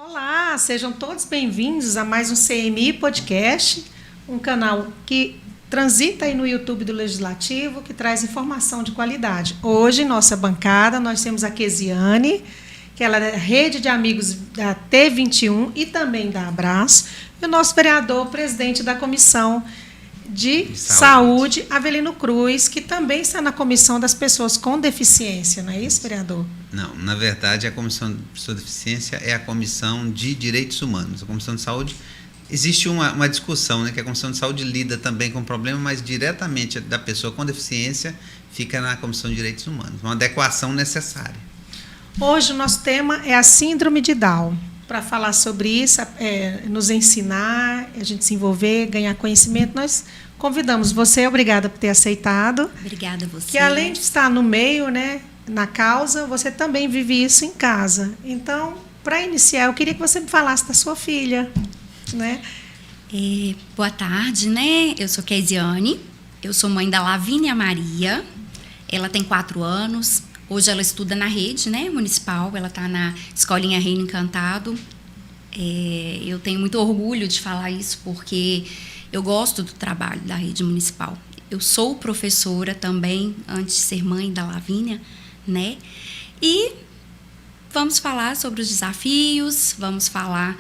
Olá, sejam todos bem-vindos a mais um CMI Podcast, um canal que transita aí no YouTube do Legislativo, que traz informação de qualidade. Hoje, em nossa bancada, nós temos a Kesiane, que ela é rede de amigos da T21 e também da Abraço, e o nosso vereador, presidente da Comissão de Saúde, Avelino Cruz, que também está na Comissão das Pessoas com Deficiência, não é isso, vereador? Não, na verdade, a Comissão de Pessoas com Deficiência é a Comissão de Direitos Humanos. A Comissão de Saúde, existe uma discussão, né, que a Comissão de Saúde lida também com o problema, mas diretamente da pessoa com deficiência fica na Comissão de Direitos Humanos, uma adequação necessária. Hoje o nosso tema é a Síndrome de Down. Para falar sobre isso, nos ensinar, a gente se envolver, ganhar conhecimento, nós convidamos você, obrigada por ter aceitado. Obrigada a você. Que além de estar no meio, né, na causa, você também vive isso em casa. Então, para iniciar, eu queria que você me falasse da sua filha, né? Boa tarde, né? Eu sou Kesiane, eu sou mãe da Lavínia Maria, ela tem 4 anos. Hoje ela estuda na rede, né, municipal, ela está na Escolinha Reino Encantado. Eu tenho muito orgulho de falar isso porque eu gosto do trabalho da rede municipal. Eu sou professora também, antes de ser mãe da Lavínia, né? E vamos falar sobre os desafios, vamos falar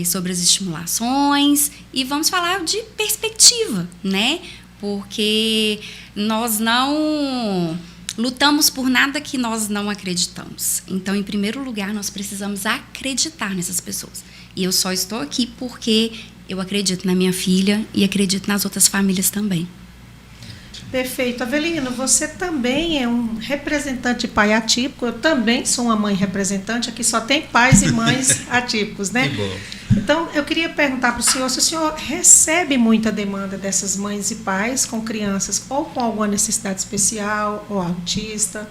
sobre as estimulações e vamos falar de perspectiva, né? Porque nós não lutamos por nada que nós não acreditamos. Então, em primeiro lugar, nós precisamos acreditar nessas pessoas. E eu só estou aqui porque eu acredito na minha filha e acredito nas outras famílias também. Perfeito. Avelino, você também é um representante de pai atípico. Eu também sou uma mãe representante. Aqui só tem pais e mães atípicos, né? Que bom. Então, eu queria perguntar para o senhor se o senhor recebe muita demanda dessas mães e pais com crianças ou com alguma necessidade especial, ou autista,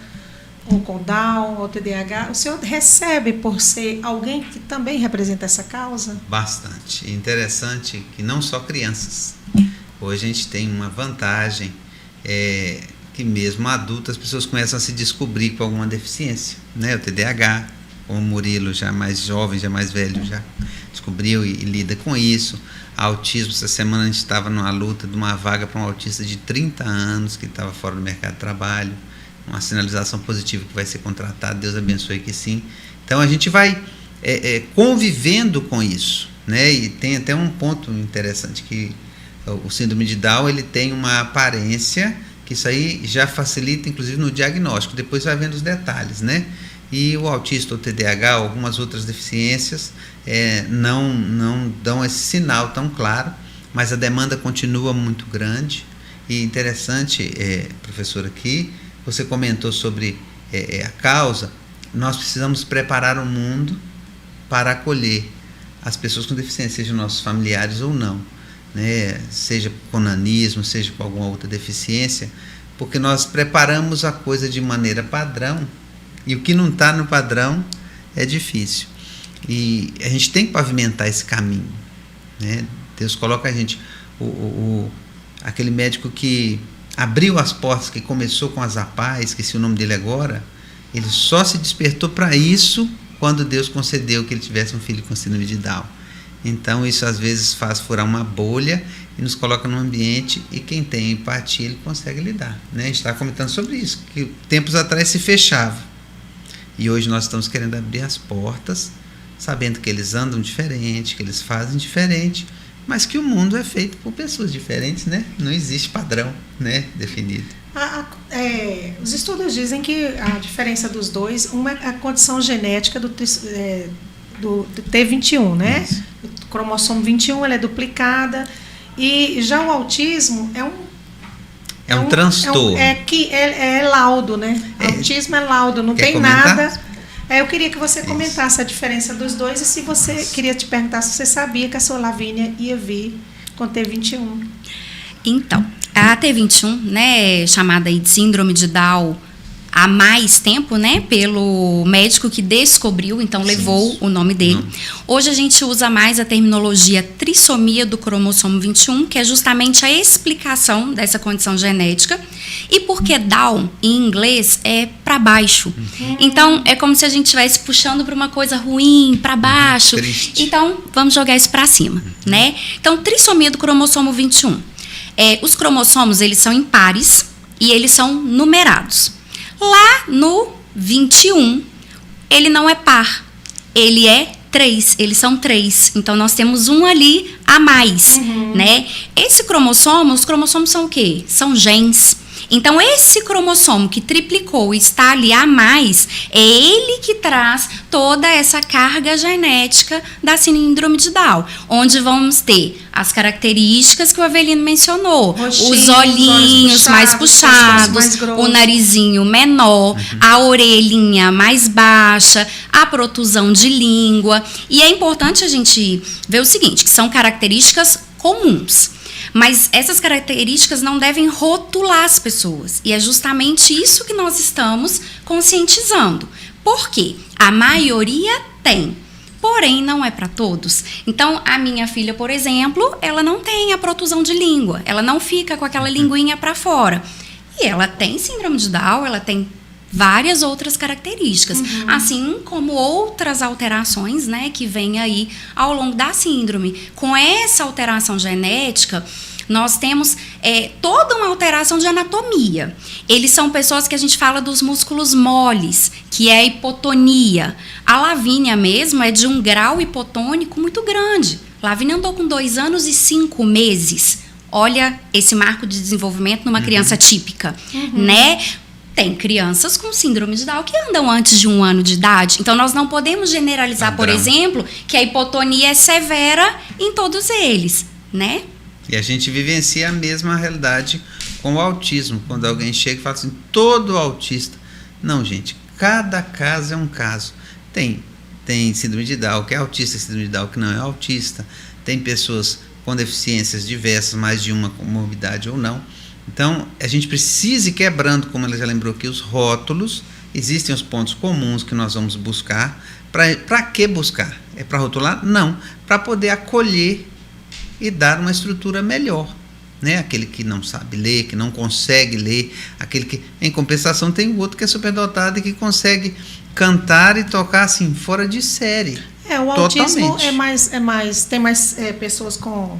ou com Down, ou TDAH. O senhor recebe por ser alguém que também representa essa causa? Bastante. Interessante que não só crianças. Hoje a gente tem uma vantagem, que mesmo adulto as pessoas começam a se descobrir com alguma deficiência, né? O TDAH, o Murilo já mais jovem, já mais velho, já descobriu e lida com isso. Autismo, essa semana a gente estava numa luta de uma vaga para um autista de 30 anos que estava fora do mercado de trabalho, uma sinalização positiva que vai ser contratado, Deus abençoe que sim. Então a gente vai convivendo com isso, né? E tem até um ponto interessante que o síndrome de Down, ele tem uma aparência que isso aí já facilita, inclusive, no diagnóstico. Depois vai vendo os detalhes, né? E o autista, o TDAH, algumas outras deficiências não dão esse sinal tão claro, mas a demanda continua muito grande. E interessante, professor, aqui, você comentou sobre a causa. Nós precisamos preparar o mundo para acolher as pessoas com deficiência, sejam nossos familiares ou não. Né, seja com nanismo, seja com alguma outra deficiência, porque nós preparamos a coisa de maneira padrão e o que não está no padrão é difícil. E a gente tem que pavimentar esse caminho, né? Deus coloca a gente, aquele médico que abriu as portas, que começou com as APAES, esqueci o nome dele agora, ele só se despertou para isso quando Deus concedeu que ele tivesse um filho com síndrome de Down. Então, isso às vezes faz furar uma bolha e nos coloca num ambiente e quem tem empatia, ele consegue lidar. Né? A gente está comentando sobre isso, que tempos atrás se fechava. E hoje nós estamos querendo abrir as portas, sabendo que eles andam diferente, que eles fazem diferente, mas que o mundo é feito por pessoas diferentes, né? Não existe padrão, né, definido. Os estudos dizem que a diferença dos dois, uma é a condição genética do T21, né? Isso. O cromossomo 21, ela é duplicada. E já o autismo é um transtorno. É laudo, né? Autismo é laudo, não tem comentar? Nada. Eu queria que você comentasse a diferença dos dois e se você queria te perguntar se você sabia que a sua Lavínia ia vir com T21. Então, a T21, né, chamada aí de síndrome de Down há mais tempo, né, pelo médico que descobriu, então levou o nome dele. Hoje a gente usa mais a terminologia trissomia do cromossomo 21, que é justamente a explicação dessa condição genética. E porque Down, em inglês, é para baixo. Então, é como se a gente estivesse puxando para uma coisa ruim, para baixo. Triste. Então, vamos jogar isso para cima, né? Então, trissomia do cromossomo 21. Os cromossomos, eles são impares e eles são numerados. Lá no 21, ele não é par, ele é 3, eles são 3. Então, nós temos um ali a mais, né? Os cromossomos são o quê? São genes. Então, esse cromossomo que triplicou e está ali a mais, é ele que traz toda essa carga genética da síndrome de Down, onde vamos ter as características que o Avelino mencionou. Roxinho, os olhinhos mais puxados, mais o narizinho menor, a orelhinha mais baixa, a protusão de língua. E é importante a gente ver o seguinte, que são características comuns. Mas essas características não devem rotular as pessoas. E é justamente isso que nós estamos conscientizando. Por quê? A maioria tem, porém não é para todos. Então, a minha filha, por exemplo, ela não tem a protusão de língua. Ela não fica com aquela linguinha para fora. E ela tem síndrome de Down, ela tem várias outras características, assim como outras alterações, né, que vêm aí ao longo da síndrome. Com essa alteração genética, nós temos toda uma alteração de anatomia. Eles são pessoas que a gente fala dos músculos moles, que é a hipotonia. A Lavínia mesmo é de um grau hipotônico muito grande. Lavínia andou com 2 anos e 5 meses. Olha esse marco de desenvolvimento numa criança típica, né? Tem crianças com síndrome de Down que andam antes de 1 ano de idade. Então, nós não podemos generalizar, por exemplo, que a hipotonia é severa em todos eles, né? E a gente vivencia a mesma realidade com o autismo. Quando alguém chega e fala assim, todo autista. Não, gente, cada caso é um caso. Tem síndrome de Down que é autista, síndrome de Down que não é autista. Tem pessoas com deficiências diversas, mais de uma comorbidade ou não. Então, a gente precisa ir quebrando, como ela já lembrou aqui, os rótulos. Existem os pontos comuns que nós vamos buscar. Para que buscar? É para rotular? Não. Para poder acolher e dar uma estrutura melhor. Né? Aquele que não sabe ler, que não consegue ler, aquele que, em compensação, tem o outro que é superdotado e que consegue cantar e tocar assim, fora de série. O autismo tem mais pessoas com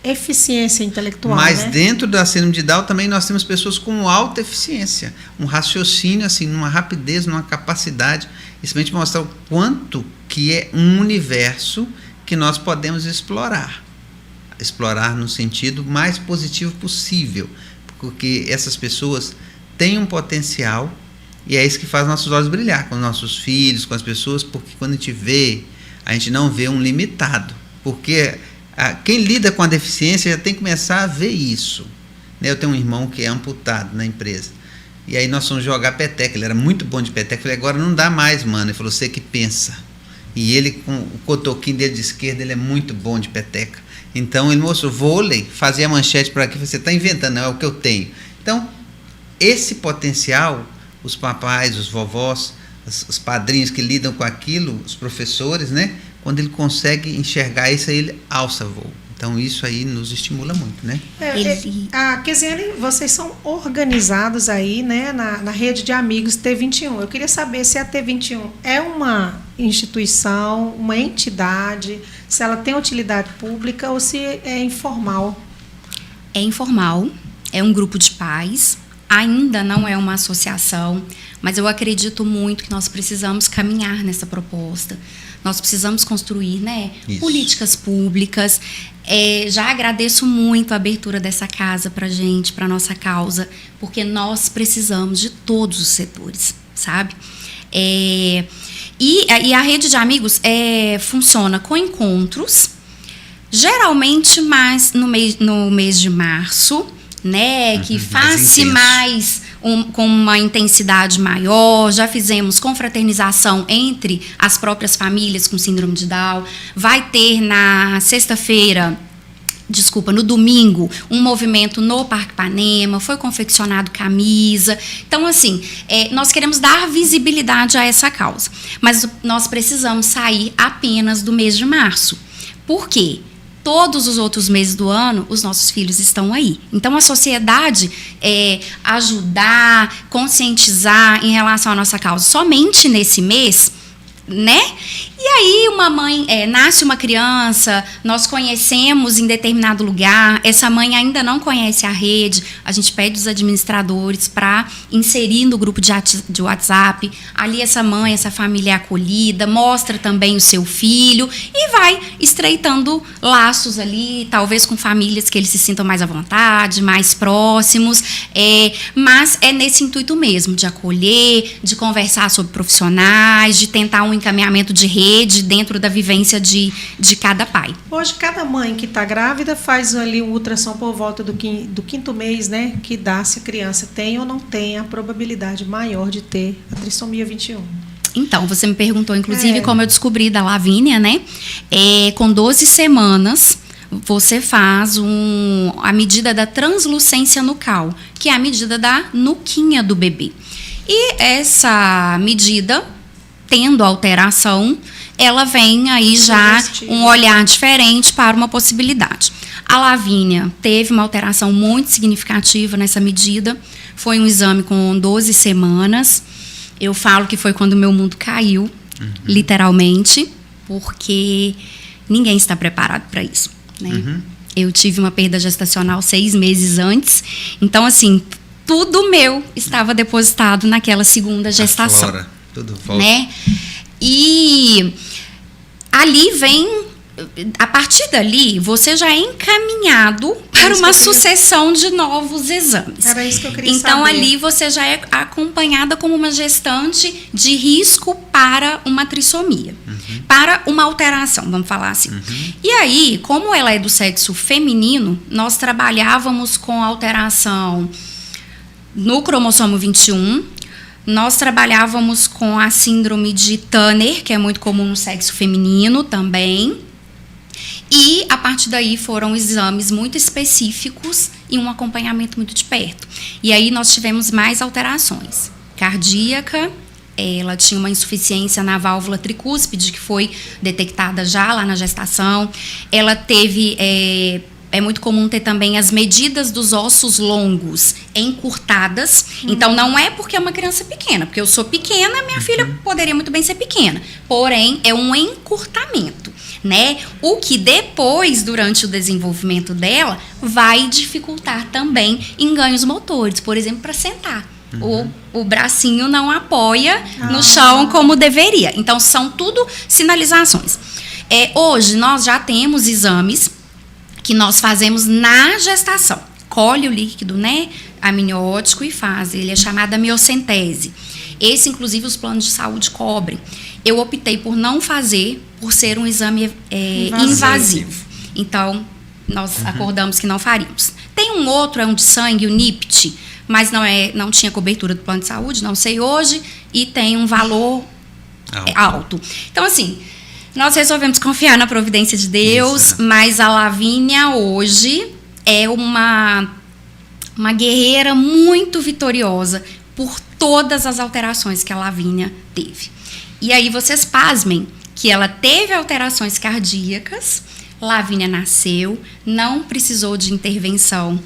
eficiência intelectual, mas né? dentro da síndrome de Down também nós temos pessoas com alta eficiência, um raciocínio assim, numa rapidez, numa capacidade, isso vai te mostrar o quanto que é um universo que nós podemos explorar no sentido mais positivo possível, porque essas pessoas têm um potencial e é isso que faz nossos olhos brilhar com os nossos filhos, com as pessoas, porque quando a gente não vê um limitado, porque quem lida com a deficiência já tem que começar a ver isso. Eu tenho um irmão que é amputado na empresa. E aí nós fomos jogar peteca. Ele era muito bom de peteca. Eu falei, agora não dá mais, mano. Ele falou, você que pensa. E ele, com o cotoquinho dele de esquerda, ele é muito bom de peteca. Então ele mostrou vôlei, fazia manchete por aqui. Você está inventando, não é o que eu tenho. Então, esse potencial, os papais, os vovós, os padrinhos que lidam com aquilo, os professores, né? Quando ele consegue enxergar isso, aí ele alça voo. Então, isso aí nos estimula muito, né? A Keziane, vocês são organizados aí, né, na rede de amigos T21. Eu queria saber se a T21 é uma instituição, uma entidade, se ela tem utilidade pública ou se é informal. É informal, é um grupo de pais, ainda não é uma associação, mas eu acredito muito que nós precisamos caminhar nessa proposta. Nós precisamos construir, né, políticas públicas. Já agradeço muito a abertura dessa casa para a gente, para a nossa causa, porque nós precisamos de todos os setores, sabe? E a rede de amigos funciona com encontros, geralmente mais no mês de março, né, que faz-se mais com uma intensidade maior. Já fizemos confraternização entre as próprias famílias com síndrome de Down. Vai ter na sexta-feira no domingo, um movimento no Parque Ipanema, foi confeccionado camisa. Então, assim, nós queremos dar visibilidade a essa causa. Mas nós precisamos sair apenas do mês de março. Por quê? Todos os outros meses do ano, os nossos filhos estão aí. Então, a sociedade ajudar, conscientizar em relação à nossa causa somente nesse mês, né? E aí uma mãe, nasce uma criança, nós conhecemos em determinado lugar, essa mãe ainda não conhece a rede, a gente pede os administradores para inserir no grupo de WhatsApp, ali essa mãe, essa família é acolhida, mostra também o seu filho e vai estreitando laços ali, talvez com famílias que eles se sintam mais à vontade, mais próximos, mas é nesse intuito mesmo, de acolher, de conversar sobre profissionais, de tentar um encaminhamento de rede dentro da vivência de cada pai. Hoje, cada mãe que está grávida faz ali um ultrassom por volta do quinto mês, né? Que dá se a criança tem ou não tem a probabilidade maior de ter a trissomia 21. Então, você me perguntou, inclusive, como eu descobri da Lavínia, né? Com 12 semanas, você faz a medida da translucência nucal, que é a medida da nuquinha do bebê. E essa medida, tendo alteração, ela vem aí já um olhar diferente para uma possibilidade. A Lavínia teve uma alteração muito significativa nessa medida. Foi um exame com 12 semanas. Eu falo que foi quando o meu mundo caiu, literalmente, porque ninguém está preparado para isso, né? Eu tive uma perda gestacional 6 meses antes. Então, assim, tudo meu estava depositado naquela segunda gestação. A flora, tudo volta. Né? E ali vem, a partir dali, você já é encaminhado para uma sucessão de novos exames. Era isso que eu queria então, saber. ali você já é acompanhada como uma gestante de risco para uma trissomia, para uma alteração, vamos falar assim. E aí, como ela é do sexo feminino, nós trabalhávamos com alteração no cromossomo 21, nós trabalhávamos com a síndrome de Turner, que é muito comum no sexo feminino também. E, a partir daí, foram exames muito específicos e um acompanhamento muito de perto. E aí, nós tivemos mais alterações. Cardíaca, ela tinha uma insuficiência na válvula tricúspide, que foi detectada já lá na gestação. Ela teve... É muito comum ter também as medidas dos ossos longos encurtadas. Então, não é porque é uma criança pequena. Porque eu sou pequena, minha filha poderia muito bem ser pequena. Porém, é um encurtamento, né? O que depois, durante o desenvolvimento dela, vai dificultar também em ganhos motores. Por exemplo, para sentar. O bracinho não apoia no chão como deveria. Então, são tudo sinalizações. Hoje, nós já temos exames que nós fazemos na gestação. Colhe o líquido, né, amniótico e faz. Ele é chamado miocentese. Esse, inclusive, os planos de saúde cobrem. Eu optei por não fazer, por ser um exame invasivo. Então, nós acordamos que não faríamos. Tem um outro, é um de sangue, o NIPT, mas não tinha cobertura do plano de saúde, não sei hoje, e tem um valor alto. Então, assim... Nós resolvemos confiar na providência de Deus, mas a Lavínia hoje é uma guerreira muito vitoriosa por todas as alterações que a Lavínia teve. E aí vocês pasmem que ela teve alterações cardíacas, Lavínia nasceu, não precisou de intervenção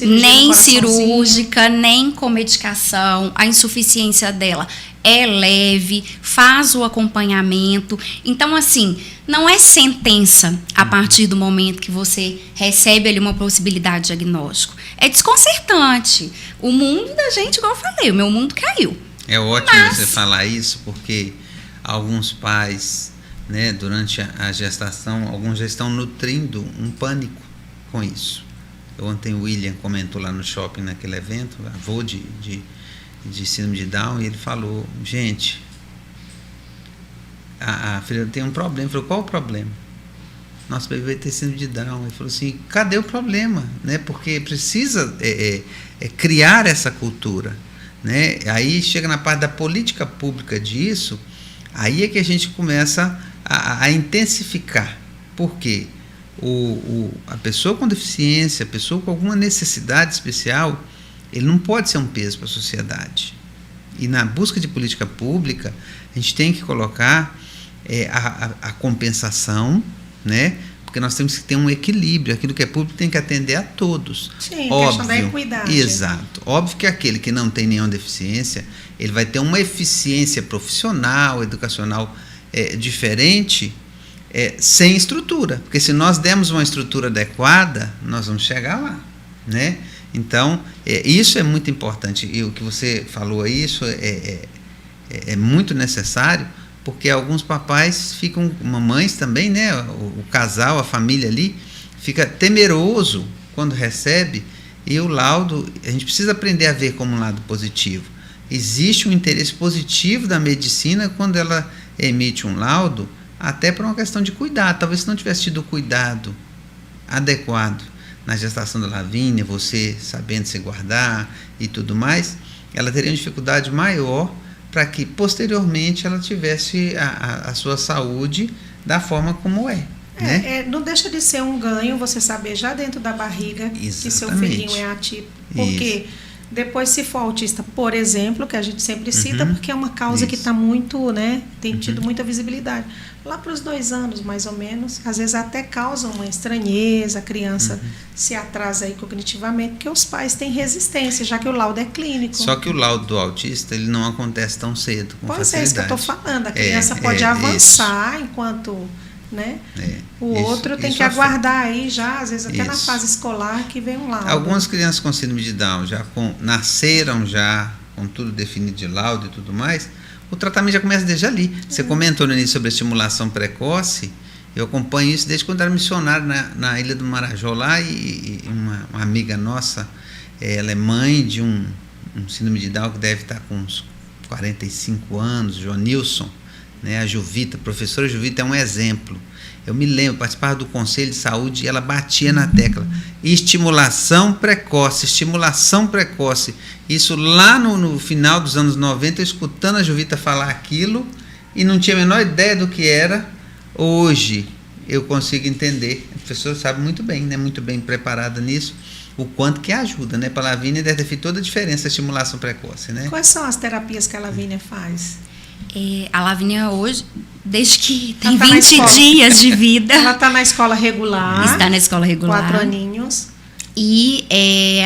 nem cirúrgica, nem com medicação, a insuficiência dela é leve, faz o acompanhamento. Então, assim, não é sentença a partir do momento que você recebe ali uma possibilidade de diagnóstico. É desconcertante. O mundo da gente, igual eu falei, o meu mundo caiu. É ótimo você falar isso, porque alguns pais, né, durante a gestação, alguns já estão nutrindo um pânico com isso. Ontem o William comentou lá no shopping, naquele evento, avô de síndrome de Down, e ele falou, gente, a filha tem um problema. Ele falou, qual o problema? Nosso bebê vai ter síndrome de Down. Ele falou assim, cadê o problema? Né? Porque precisa criar essa cultura. Né? Aí chega na parte da política pública disso, aí é que a gente começa a intensificar. Por quê? a pessoa com deficiência, a pessoa com alguma necessidade especial, ele não pode ser um peso para a sociedade. E na busca de política pública, a gente tem que colocar a compensação, né? Porque nós temos que ter um equilíbrio. Aquilo que é público tem que atender a todos. Sim, óbvio, questão da equidade. Exato. Óbvio que aquele que não tem nenhuma deficiência, ele vai ter uma eficiência profissional, educacional diferente, sem estrutura. Porque se nós dermos uma estrutura adequada, nós vamos chegar lá, né? Então, isso é muito importante. E o que você falou aí, isso é muito necessário, porque alguns papais ficam, mamães também, né? O casal, a família ali, fica temeroso quando recebe, e o laudo, a gente precisa aprender a ver como um lado positivo. Existe um interesse positivo da medicina quando ela emite um laudo, até por uma questão de cuidado. Talvez se não tivesse tido o cuidado adequado na gestação da Lavínia, você sabendo se guardar e tudo mais, ela teria uma dificuldade maior para que posteriormente ela tivesse a sua saúde da forma como é. Né? Não deixa de ser um ganho você saber já dentro da barriga Exatamente. Que seu filhinho é atípico. Porque depois, se for autista, por exemplo, que a gente sempre cita, porque é uma causa que está muito, né? Tem tido muita visibilidade. Lá para os 2 anos, mais ou menos, às vezes até causa uma estranheza, a criança se atrasa aí cognitivamente, porque os pais têm resistência, já que o laudo é clínico. Só que o laudo do autista, ele não acontece tão cedo, com facilidade. É isso que eu estou falando, a criança pode avançar enquanto, né? O outro tem que aguardar aí já, às vezes até na fase escolar, que vem um laudo. Algumas crianças com síndrome de Down nasceram já com tudo definido de laudo e tudo mais, o tratamento já começa desde ali. Você comentou no início sobre a estimulação precoce. Eu acompanho isso desde quando era missionário na Ilha do Marajó lá, e uma amiga nossa, ela é mãe de um síndrome de Down que deve estar com uns 45 anos, Joanilson, né? A Juvita, a professora Juvita é um exemplo. Eu me lembro, participava do Conselho de Saúde e ela batia na tecla. Estimulação precoce, estimulação precoce. Isso lá no final dos anos 90, eu escutando a Juvita falar aquilo e não tinha a menor ideia do que era. Hoje eu consigo entender. A professora sabe muito bem, né? Muito bem preparada nisso, o quanto que ajuda, né? Para a Lavínia deve ter feito toda a diferença a estimulação precoce, né? Quais são as terapias que a Lavínia faz? A Lavínia hoje, desde que tem 20 dias de vida... Ela está na escola regular. Está na escola regular. 4 aninhos. E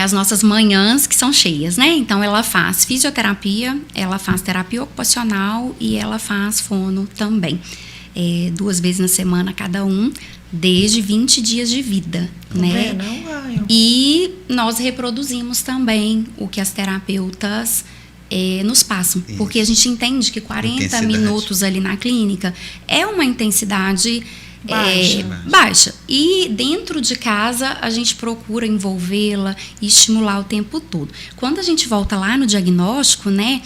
as nossas manhãs que são cheias, né? Então, ela faz fisioterapia, ela faz terapia ocupacional e ela faz fono também. 2 vezes na semana cada um, desde 20 dias de vida, né? Não ganho. E nós reproduzimos também o que as terapeutas nos passam. Isso. Porque a gente entende que 40 minutos ali na clínica é uma intensidade baixa. E dentro de casa a gente procura envolvê-la e estimular o tempo todo. Quando a gente volta lá no diagnóstico, né?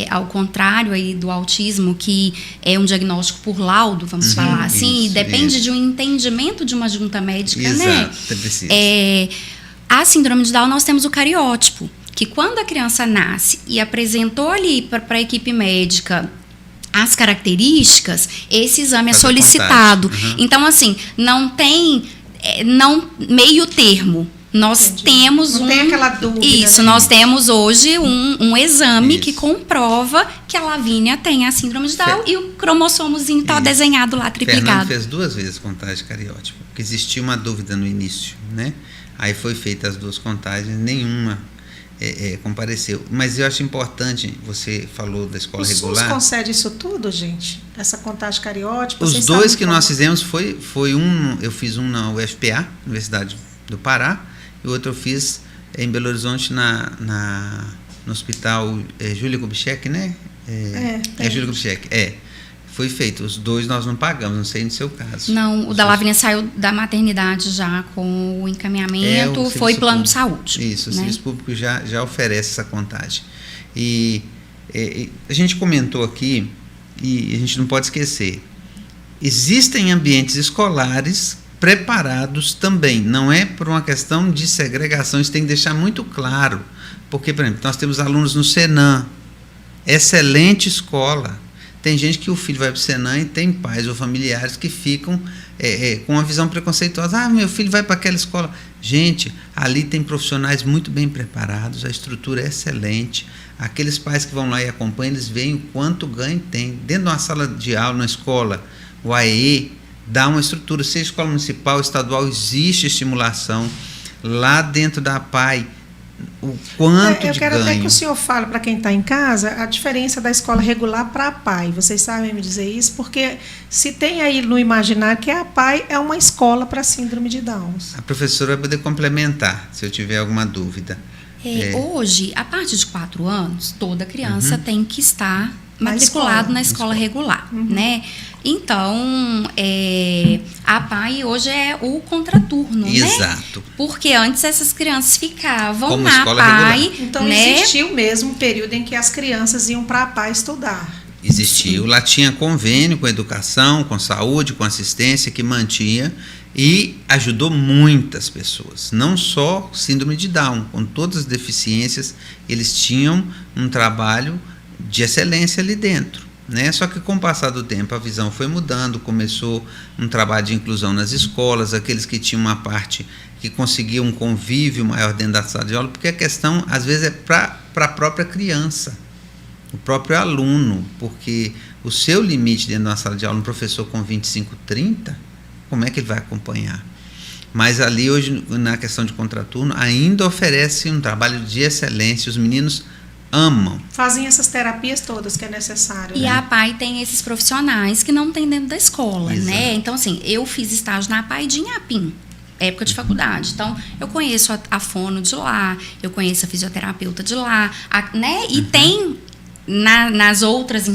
Ao contrário aí do autismo, que é um diagnóstico por laudo, vamos falar assim, e depende de um entendimento de uma junta médica, né? A síndrome de Down, nós temos o cariótipo, que quando a criança nasce e apresentou ali para a equipe médica as características, esse exame é solicitado. Então, assim, não tem meio termo. Nós temos não tem aquela dúvida. Isso, né? Nós temos hoje um exame que comprova que a Lavínia tem a síndrome de Down e o cromossomozinho está desenhado lá, triplicado. Fernando fez 2 vezes contagem de cariótipo, porque existia uma dúvida no início, né? Aí foi feita as 2 contagens, nenhuma compareceu. Mas eu acho importante, você falou da escola regular. O SUS concede isso tudo, gente? Essa contagem cariótipa? Os 2 que nós fizemos foi um, eu fiz um na UFPA, Universidade do Pará, e o outro eu fiz em Belo Horizonte no hospital Júlia Kubitschek, né? Júlia Kubitschek, foi feito. Os 2 nós não pagamos, não sei no seu caso. Não, o da Lavínia saiu da maternidade já com o encaminhamento, foi plano de saúde. Isso, o serviço público já oferece essa contagem. E a gente comentou aqui, e a gente não pode esquecer, existem ambientes escolares preparados também, não é por uma questão de segregação, isso tem que deixar muito claro, porque, por exemplo, nós temos alunos no Senan, excelente escola, tem gente que o filho vai para o Senan e tem pais ou familiares que ficam com uma visão preconceituosa. Ah, meu filho vai para aquela escola. Gente, ali tem profissionais muito bem preparados, a estrutura é excelente. Aqueles pais que vão lá e acompanham, eles veem o quanto ganho tem. Dentro de uma sala de aula, na escola, o AE dá uma estrutura, seja escola municipal, estadual, existe estimulação. Lá dentro da APAE, o quanto de ganho. Eu quero até que o senhor fale para quem está em casa a diferença da escola regular para a APAE. Vocês sabem me dizer isso? Porque se tem aí no imaginário que a APAE é uma escola para síndrome de Down. A professora vai poder complementar, se eu tiver alguma dúvida. Hoje, a partir de 4 anos, toda criança tem que estar matriculado na escola regular, né? Então, a APAE hoje é o contraturno, Exato. né? Porque antes essas crianças ficavam como na APAE. Então, né? existiu mesmo um período em que as crianças iam para a APAE estudar. Existiu. Lá tinha convênio com a educação, com saúde, com assistência, que mantinha e ajudou muitas pessoas. Não só síndrome de Down, com todas as deficiências, eles tinham um trabalho de excelência ali dentro, né? Só que com o passar do tempo a visão foi mudando, começou um trabalho de inclusão nas escolas, aqueles que tinham uma parte que conseguiam um convívio maior dentro da sala de aula, porque a questão às vezes é para a própria criança, o próprio aluno, porque o seu limite dentro de uma sala de aula, um professor com 25, 30, como é que ele vai acompanhar? Mas ali hoje, na questão de contraturno, ainda oferece um trabalho de excelência, os meninos amam. Fazem essas terapias todas que é necessário. E né? a APAE tem esses profissionais que não tem dentro da escola, Exato. né? Então, assim, eu fiz estágio na APAE de Inhapim, época de faculdade. Então, eu conheço a fono de lá, eu conheço a fisioterapeuta de lá, né? E tem nas outras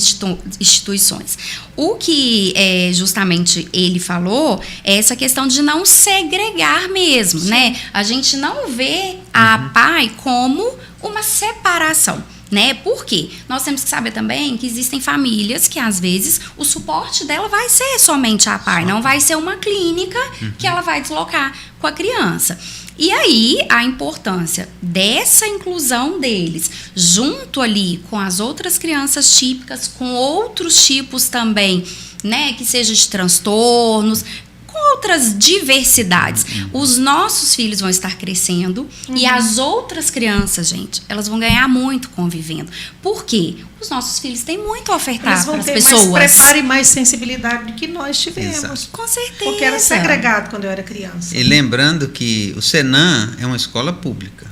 instituições. O que justamente ele falou é essa questão de não segregar mesmo, né? A gente não vê a APAE como uma separação, né? Por quê? Nós temos que saber também que existem famílias que, às vezes, o suporte dela vai ser somente a APAE, não vai ser uma clínica que ela vai deslocar com a criança. E aí, a importância dessa inclusão deles, junto ali com as outras crianças típicas, com outros tipos também, né? Que seja de transtornos, com outras diversidades. Os nossos filhos vão estar crescendo e as outras crianças, gente, elas vão ganhar muito convivendo. Por quê? Os nossos filhos têm muito a ofertar para as pessoas. Eles vão ter mais preparo e mais sensibilidade do que nós tivemos. Exato. Com certeza. Porque era segregado quando eu era criança. E lembrando que o Senan é uma escola pública.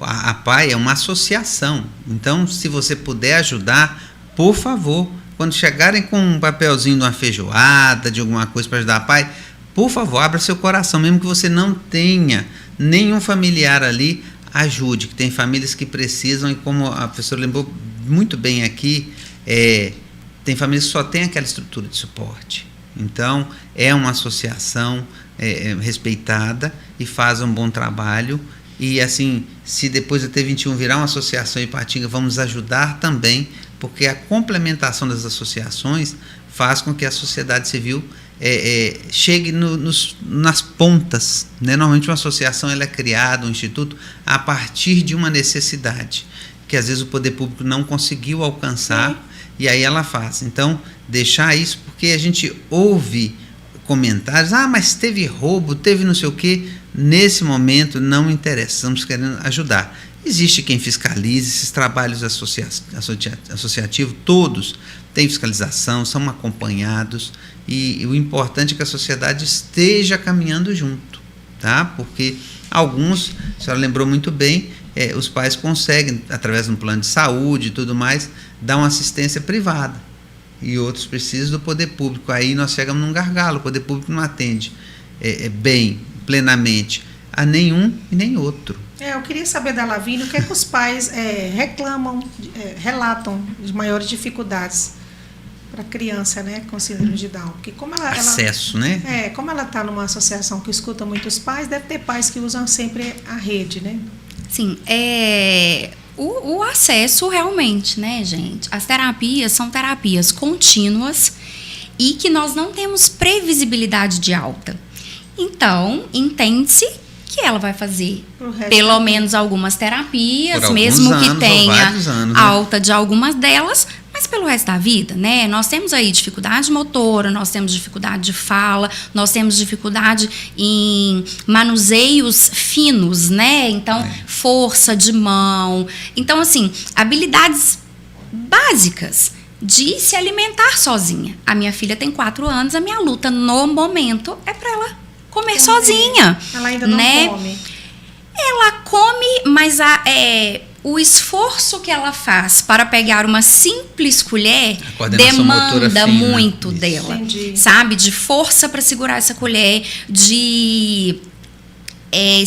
A APAE é uma associação. Então, se você puder ajudar, por favor, quando chegarem com um papelzinho de uma feijoada, de alguma coisa para ajudar a APAE, por favor, abra seu coração, mesmo que você não tenha nenhum familiar ali, ajude, que tem famílias que precisam, e como a professora lembrou muito bem aqui, tem famílias que só tem aquela estrutura de suporte. Então, é uma associação respeitada e faz um bom trabalho. E assim, se depois do T21 virar uma associação Ipatinga, vamos ajudar também, porque a complementação das associações faz com que a sociedade civil chegue nas pontas, né? Normalmente uma associação ela é criada, um instituto, a partir de uma necessidade, que às vezes o poder público não conseguiu alcançar, e aí ela faz. Então, deixar isso, porque a gente ouve comentários, mas teve roubo, teve não sei o quê. Nesse momento não interessa, estamos querendo ajudar. Existe quem fiscalize esses trabalhos associativos, todos têm fiscalização, são acompanhados, e o importante é que a sociedade esteja caminhando junto, tá? Porque alguns, a senhora lembrou muito bem, os pais conseguem, através de um plano de saúde e tudo mais, dar uma assistência privada, e outros precisam do poder público. Aí nós chegamos num gargalo, o poder público não atende bem, plenamente, a nenhum e nem outro. Eu queria saber da Lavínia o que é que os pais relatam de maiores dificuldades para a criança, né, com síndrome de Down. Porque como acesso, né? Como ela está numa associação que escuta muitos pais, deve ter pais que usam sempre a rede, né? Sim, o acesso realmente, né, gente? As terapias são terapias contínuas e que nós não temos previsibilidade de alta. Então, entende-se que ela vai fazer pelo menos algumas terapias, mesmo que tenha alta de algumas delas, Mas pelo resto da vida, né, nós temos aí dificuldade motora, nós temos dificuldade de fala, nós temos dificuldade em manuseios finos, né? Então, força de mão. Então, assim, habilidades básicas de se alimentar sozinha. A minha filha tem 4 anos, a minha luta no momento é para ela comer sozinha. Ela ainda não come. Ela come, mas o esforço que ela faz para pegar uma simples colher demanda muito dela. Entendi. Sabe? De força para segurar essa colher, de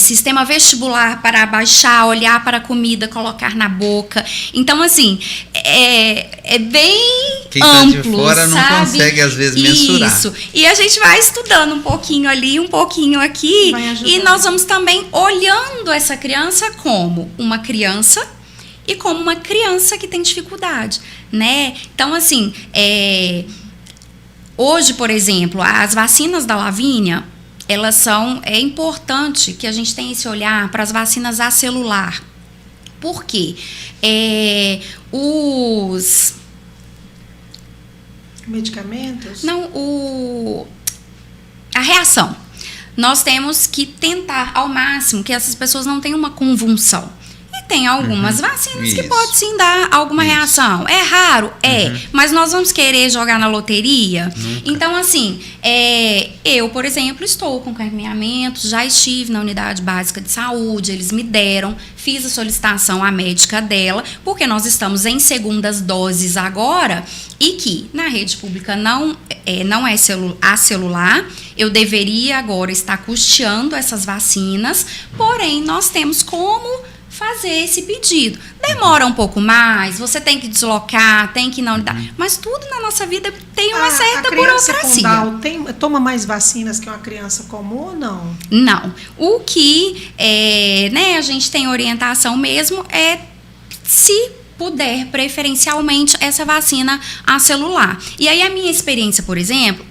sistema vestibular para abaixar, olhar para a comida, colocar na boca. Então, assim, é bem quem amplo, tá de fora não sabe? consegue, às vezes, mensurar. Isso. E a gente vai estudando um pouquinho ali, um pouquinho aqui, e nós vamos também olhando essa criança como uma criança e como uma criança que tem dificuldade, né? Então, assim, hoje, por exemplo, as vacinas da Lavínia, é importante que a gente tenha esse olhar para as vacinas acelular. Por quê? Os medicamentos? Não, a reação. Nós temos que tentar ao máximo que essas pessoas não tenham uma convulsão. E tem algumas vacinas que pode sim dar alguma reação. É raro? Mas nós vamos querer jogar na loteria? Nunca. Então, assim, eu, por exemplo, estou com caminhamento, já estive na unidade básica de saúde, eles me deram, fiz a solicitação à médica dela, porque nós estamos em segundas doses agora, e que na rede pública não é acelular, eu deveria agora estar custeando essas vacinas, porém nós temos como fazer esse pedido. Demora um pouco mais, você tem que deslocar, tem que ir na unidade, mas tudo na nossa vida tem uma certa burocracia. A criança toma mais vacinas que uma criança comum ou não? Não. O que a gente tem orientação mesmo é se puder, preferencialmente, essa vacina acelular. E aí a minha experiência, por exemplo,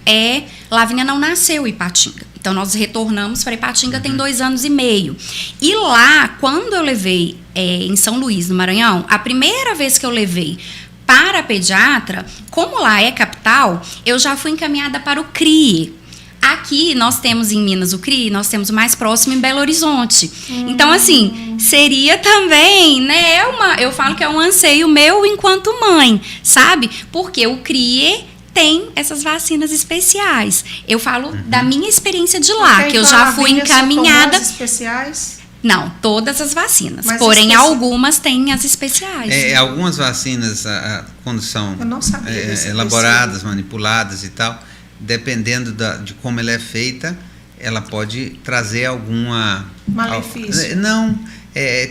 Lavínia não nasceu em Ipatinga. Então, nós retornamos para Ipatinga tem 2 anos e meio. E lá, quando eu levei em São Luís, no Maranhão, a primeira vez que eu levei para a pediatra, como lá é capital, eu já fui encaminhada para o CRIE. Aqui, nós temos em Minas o CRIE, nós temos o mais próximo em Belo Horizonte. Então, assim, seria também, né, eu falo que é um anseio meu enquanto mãe, sabe? Porque o CRIE tem essas vacinas especiais. Eu falo da minha experiência de lá, que eu já fui encaminhada. As especiais? Não, todas as vacinas. Mas porém, algumas têm as especiais. Algumas vacinas, quando são elaboradas, manipuladas e tal, dependendo de como ela é feita, ela pode trazer alguma malefício. Não,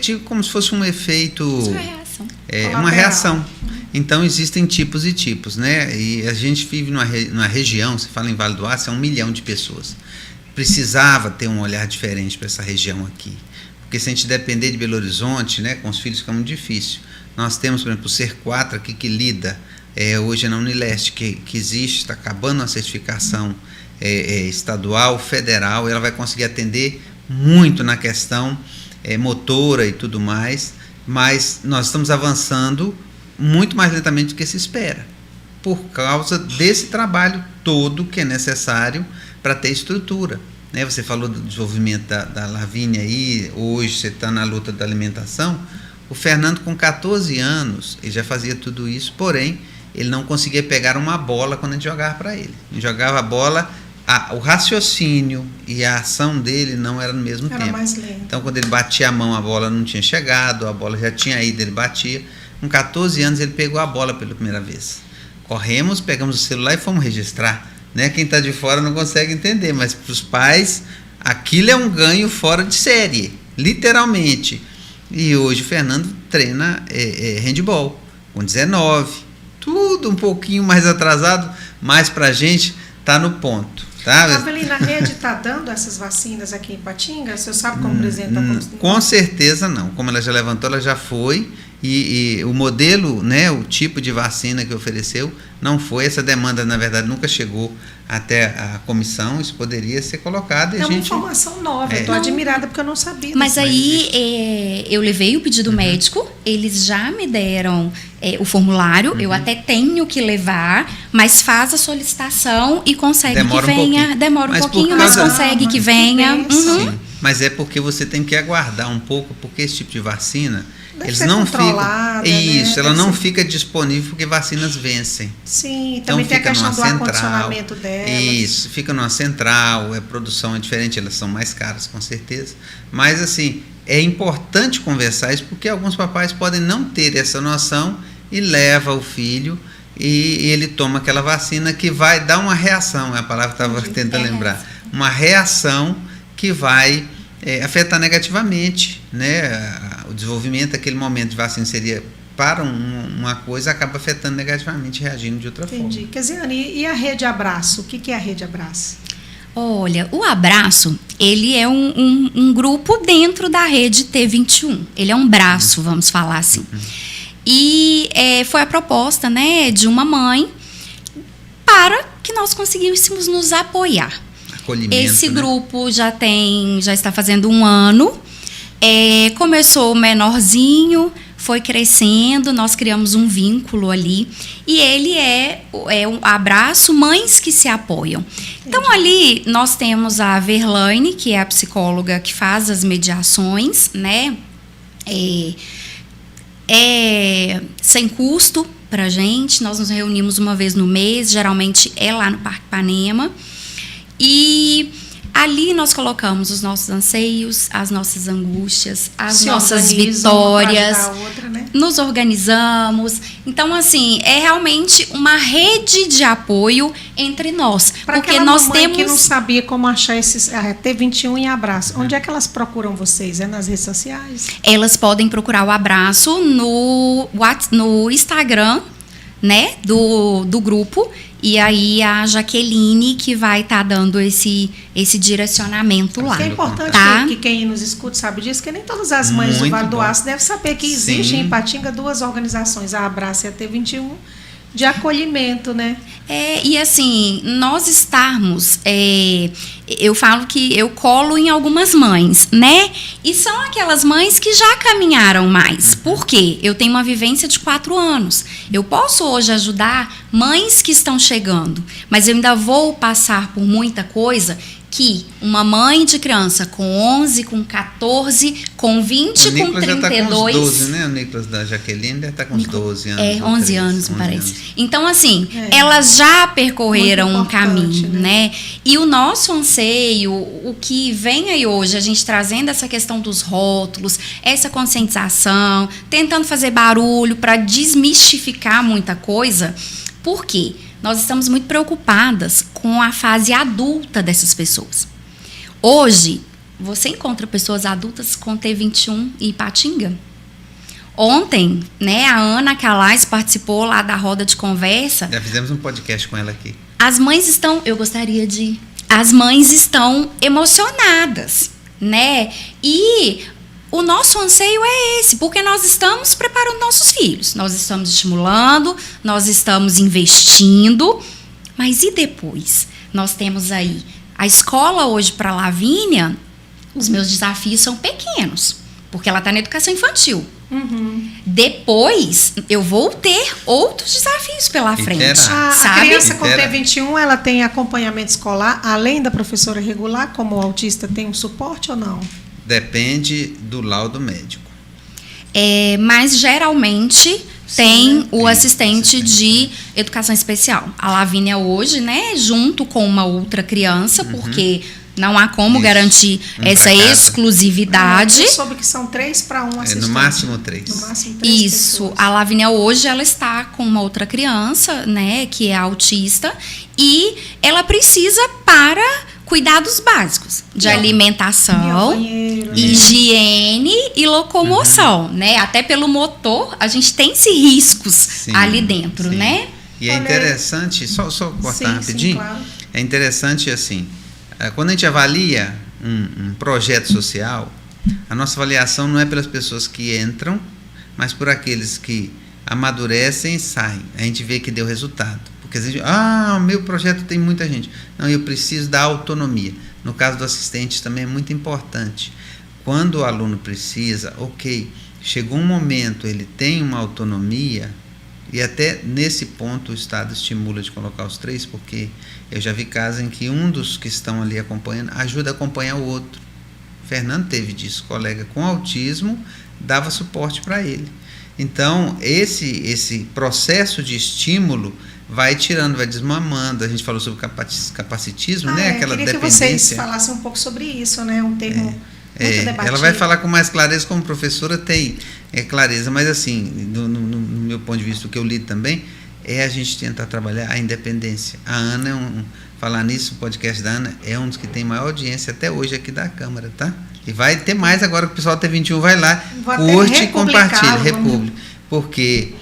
tipo como se fosse um efeito. Isso é reação. Uma reação. Então, existem tipos e tipos, né? E a gente vive numa região, se fala em Vale do Aço, 1 milhão de pessoas. Precisava ter um olhar diferente para essa região aqui. Porque se a gente depender de Belo Horizonte, né, com os filhos fica muito difícil. Nós temos, por exemplo, o Ser 4 aqui que lida, hoje na Unileste, que existe, está acabando a certificação estadual, federal, e ela vai conseguir atender muito na questão motora e tudo mais, mas nós estamos avançando muito mais lentamente do que se espera, por causa desse trabalho todo que é necessário para ter estrutura. Né? Você falou do desenvolvimento da Lavínia aí, hoje você está na luta da alimentação. O Fernando, com 14 anos, ele já fazia tudo isso, porém, ele não conseguia pegar uma bola quando a gente jogava para ele. A gente jogava a bola, o raciocínio e a ação dele não era no mesmo tempo. Mais lento. Então, quando ele batia a mão, a bola não tinha chegado, a bola já tinha ido, ele batia. Com 14 anos, ele pegou a bola pela primeira vez. Corremos, pegamos o celular e fomos registrar. Né? Quem está de fora não consegue entender, mas para os pais, aquilo é um ganho fora de série, literalmente. E hoje o Fernando treina handball, com 19. Tudo um pouquinho mais atrasado, mas para a gente está no ponto. Tá? Avelina, a rede está dando essas vacinas aqui em Ipatinga? Você sabe como apresenta? Com certeza não. Como ela já levantou, ela já foi. E o modelo, né, o tipo de vacina que ofereceu não foi. Essa demanda, na verdade, nunca chegou até a comissão, isso poderia ser colocado. É uma informação nova, eu estou admirada porque eu não sabia. Mas aí eu levei o pedido médico, eles já me deram o formulário, eu até tenho que levar, mas faz a solicitação e consegue Demora que venha. pouquinho. Demora um Mas pouquinho, por mas causa- consegue que venha. Sim, mas é porque você tem que aguardar um pouco, porque esse tipo de vacina, Deve eles ser não controlada, ficam. né? Isso, ela Deve não ser- fica disponível porque vacinas vencem. Sim, Então também tem a fica questão numa do central. acondicionamento delas. Isso, fica numa central, a produção é diferente, elas são mais caras, com certeza. Mas, assim, é importante conversar isso, porque alguns papais podem não ter essa noção e leva o filho e ele toma aquela vacina que vai dar uma reação, é a palavra que eu estava tentando lembrar, uma reação que vai afetar negativamente, né? O desenvolvimento daquele momento de vacina seria para uma coisa, acaba afetando negativamente, reagindo de outra forma. Entendi. Keziane, e a Rede Abraço? O que é a Rede Abraço? Olha, o Abraço, ele é um grupo dentro da rede T21. Ele é um braço, vamos falar assim. E foi a proposta, né, de uma mãe para que nós conseguíssemos nos apoiar. Acolhimento, Esse né? grupo já está fazendo 1 ano. Começou menorzinho, foi crescendo, nós criamos um vínculo ali. E ele é um abraço Mães que se Apoiam. Então, ali nós temos a Verlaine, que é a psicóloga que faz as mediações, né? Sem custo pra gente. Nós nos reunimos uma vez no mês, geralmente é lá no Parque Ipanema. E ali nós colocamos os nossos anseios, as nossas angústias, as nossas vitórias. Uma pra ajudar a outra, né? Nos organizamos. Então, assim, é realmente uma rede de apoio entre nós. Para porque aquela nós mamãe temos. que não sabia como achar esses T21 e Abraço, onde é que elas procuram vocês? É nas redes sociais? Elas podem procurar o Abraço no Instagram, né, do grupo. E aí a Jaqueline que vai estar dando esse direcionamento lá. Porque é importante tá? que quem nos escuta sabe disso, que nem todas as mães do Muito Vale do bom. Aço devem saber que existem Sim. em Ipatinga 2 organizações, a Abraço e a T21, de acolhimento, né? E assim, nós estarmos, eu falo que eu colo em algumas mães, né? E são aquelas mães que já caminharam mais. Por quê? Eu tenho uma vivência de 4 anos. Eu posso hoje ajudar mães que estão chegando, mas eu ainda vou passar por muita coisa que uma mãe de criança com 11, com 14, com 20, O com Nicolas já 32... está com uns 12, né? O Nicolas da Jaqueline deve estar com uns 12 anos. 11 13, anos, me 11 parece. anos. Então, assim, elas já percorreram Muito um importante, caminho, né? E o nosso anseio, o que vem aí hoje, a gente trazendo essa questão dos rótulos, essa conscientização, tentando fazer barulho para desmistificar muita coisa. Por quê? Nós estamos muito preocupadas com a fase adulta dessas pessoas. Hoje, você encontra pessoas adultas com T21 em Ipatinga? Ontem, né, a Ana Calais participou lá da roda de conversa. Já fizemos um podcast com ela aqui. As mães estão, eu gostaria de, as mães estão emocionadas, né? E o nosso anseio é esse, porque nós estamos preparando nossos filhos, nós estamos estimulando, nós estamos investindo, mas e depois? Nós temos aí a escola hoje para a Lavínia, os meus desafios são pequenos, porque ela está na educação infantil. Depois, eu vou ter outros desafios pela frente. A sabe? criança com T21, ela tem acompanhamento escolar, além da professora regular, como o autista tem um suporte ou não? Depende do laudo médico. Mas geralmente tem o Tem assistente de educação especial. A Lavínia hoje, né, junto com uma outra criança, porque não há como Isso. garantir Um pra essa cada. exclusividade. Eu soube que são 3 para 1 assistente. No máximo 3. No máximo 3 Isso, pessoas. a Lavínia hoje ela está com uma outra criança, né, que é autista, e ela precisa para cuidados básicos de Ir ao alimentação, banheiro, higiene e locomoção, né? Até pelo motor, a gente tem esses riscos Sim, ali dentro, sim. né? E é Olha, interessante, só cortar sim, rapidinho, claro. é interessante assim, quando a gente avalia um projeto social, a nossa avaliação não é pelas pessoas que entram, mas por aqueles que amadurecem e saem. A gente vê que deu resultado. Porque às vezes, meu projeto tem muita gente. Não, eu preciso da autonomia. No caso do assistente também é muito importante. Quando o aluno precisa, chegou um momento, ele tem uma autonomia, e até nesse ponto o Estado estimula de colocar os 3, porque eu já vi casos em que um dos que estão ali acompanhando ajuda a acompanhar o outro. Fernando teve disso, colega com autismo dava suporte para ele. Então, esse processo de estímulo vai tirando, vai desmamando. A gente falou sobre capacitismo, né? Aquela queria dependência. Que vocês falassem um pouco sobre isso, né? Um termo muito debatido. Ela vai falar com mais clareza, como professora tem clareza, mas assim, no meu ponto de vista, o que eu lido também, é a gente tentar trabalhar a independência. A Ana, falar nisso, o podcast da Ana é um dos que tem maior audiência até hoje aqui da Câmara, tá? E vai ter mais agora que o pessoal T21 vai lá, curte e compartilha, republica. Porque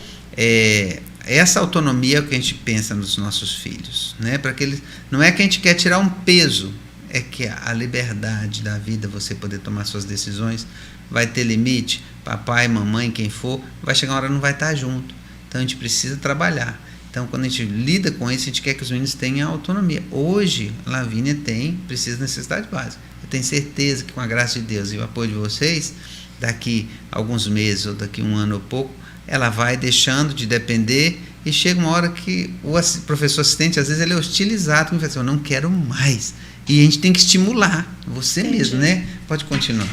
essa autonomia é o que a gente pensa nos nossos filhos, né? Para que eles, não é que a gente quer tirar um peso, é que a liberdade da vida, você poder tomar suas decisões, vai ter limite, papai, mamãe, quem for, vai chegar uma hora que não vai estar junto. Então a gente precisa trabalhar. Então, quando a gente lida com isso, a gente quer que os meninos tenham autonomia. Hoje, a Lavínia precisa de necessidade básica. Eu tenho certeza que, com a graça de Deus e o apoio de vocês, daqui a alguns meses ou daqui a um ano ou pouco, ela vai deixando de depender e chega uma hora que o professor assistente, às vezes, ele é hostilizado com o professor. Eu não quero mais. E a gente tem que estimular você mesmo, né? Pode continuar.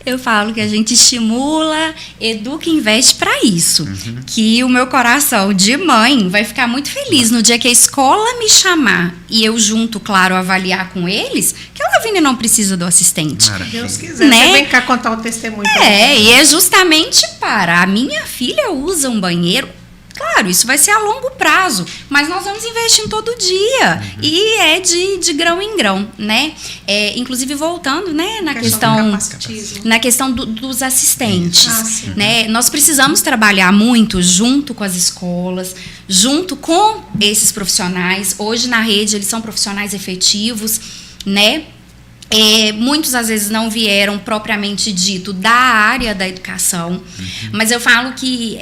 Eu falo que a gente estimula, educa e investe para isso. Que o meu coração de mãe vai ficar muito feliz no dia que a escola me chamar e eu junto, claro, avaliar com eles, que a Lavínia não precisa do assistente. Maravilha. Deus quiser, né? Você vem cá contar o testemunho. E é justamente para a minha filha usa um banheiro. Claro, isso vai ser a longo prazo, mas nós vamos investindo todo dia e é de grão em grão, né? Inclusive voltando, né, na questão dos assistentes, né? Nós precisamos trabalhar muito junto com as escolas, junto com esses profissionais. Hoje na rede eles são profissionais efetivos, né? Muitos às vezes não vieram propriamente dito da área da educação, mas eu falo que